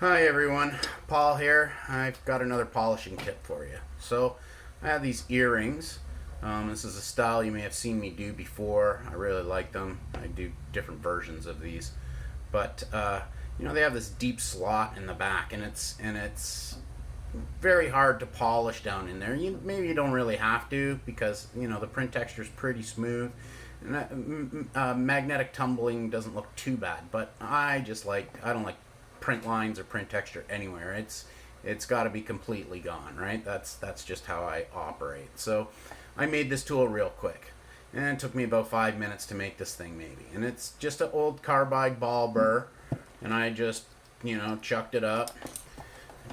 Hi everyone, Paul here. I've got another polishing tip for you. So I have these earrings. This is a style you may have seen me do before. I really like them. I do different versions of these, but they have this deep slot in the back, and it's very hard to polish down in there. Maybe you don't really have to because the print texture is pretty smooth. And magnetic tumbling doesn't look too bad, but I don't like print lines or print texture anywhere. It's got to be completely gone, right? That's just how I operate. So I made this tool real quick, and it took me about 5 minutes to make this thing maybe. And it's just an old carbide ball burr, and I just chucked it up,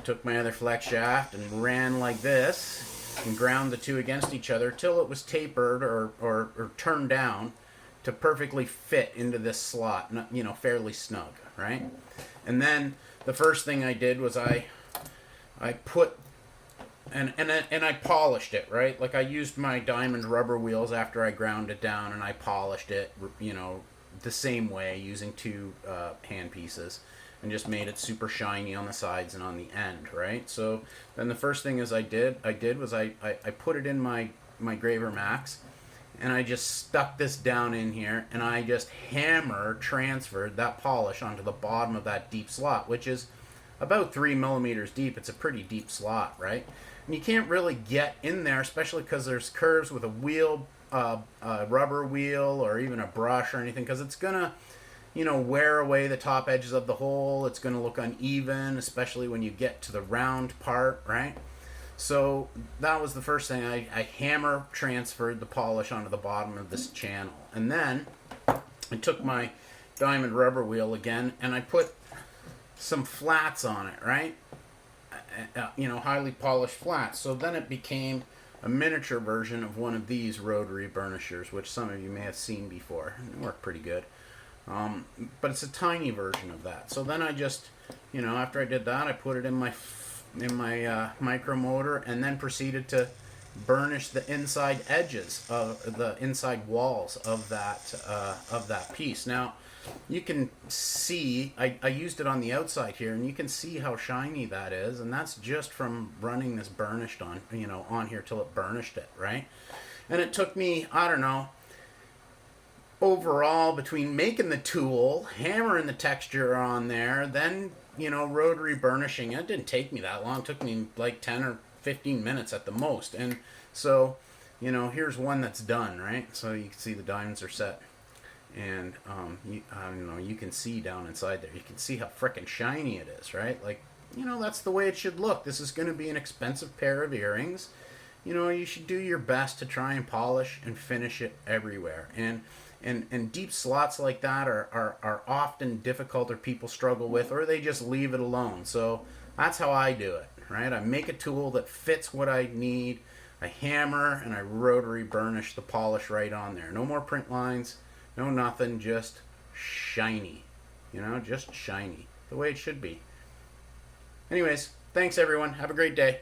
took my other flex shaft and ran like this and ground the two against each other till it was tapered or turned down to perfectly fit into this slot, fairly snug, right? And then the first thing I did was I put and I polished it, right? Like I used my diamond rubber wheels after I ground it down, and I polished it, the same way using two hand pieces, and just made it super shiny on the sides and on the end, right? So then the first thing I did was I put it in my Graver Max, and I just stuck this down in here, and I just hammer transferred that polish onto the bottom of that deep slot, which is about 3 millimeters deep. It's a pretty deep slot, right? And you can't really get in there, especially because there's curves with a wheel, a rubber wheel, or even a brush or anything, because it's gonna wear away the top edges of the hole. It's going to look uneven, especially when you get to the round part, right? So that was the first thing. I hammer transferred the polish onto the bottom of this channel. And then I took my diamond rubber wheel again, and I put some flats on it, right? Highly polished flats. So then it became a miniature version of one of these rotary burnishers, which some of you may have seen before. They work pretty good. But it's a tiny version of that. So then I just, after I did that, I put it in my micro motor, and then proceeded to burnish the inside edges of the inside walls of that piece. Now, you can see I used it on the outside here, and you can see how shiny that is, and that's just from running this burnished on here till it burnished it, right? And it took me, I don't know, overall, between making the tool, hammering the texture on there, then rotary burnishing, it didn't take me that long. It took me like 10 or 15 minutes at the most. And so here's one that's done, right? So you can see the diamonds are set, and you can see down inside there, you can see how frickin' shiny it is, right? Like, that's the way it should look. This is going to be an expensive pair of earrings. You should do your best to try and polish and finish it everywhere. And deep slots like that are often difficult, or people struggle with, or they just leave it alone. So that's how I do it, right? I make a tool that fits what I need. I hammer and I rotary burnish the polish right on there. No more print lines, no nothing, just shiny. Just shiny. The way it should be. Anyways, thanks everyone. Have a great day.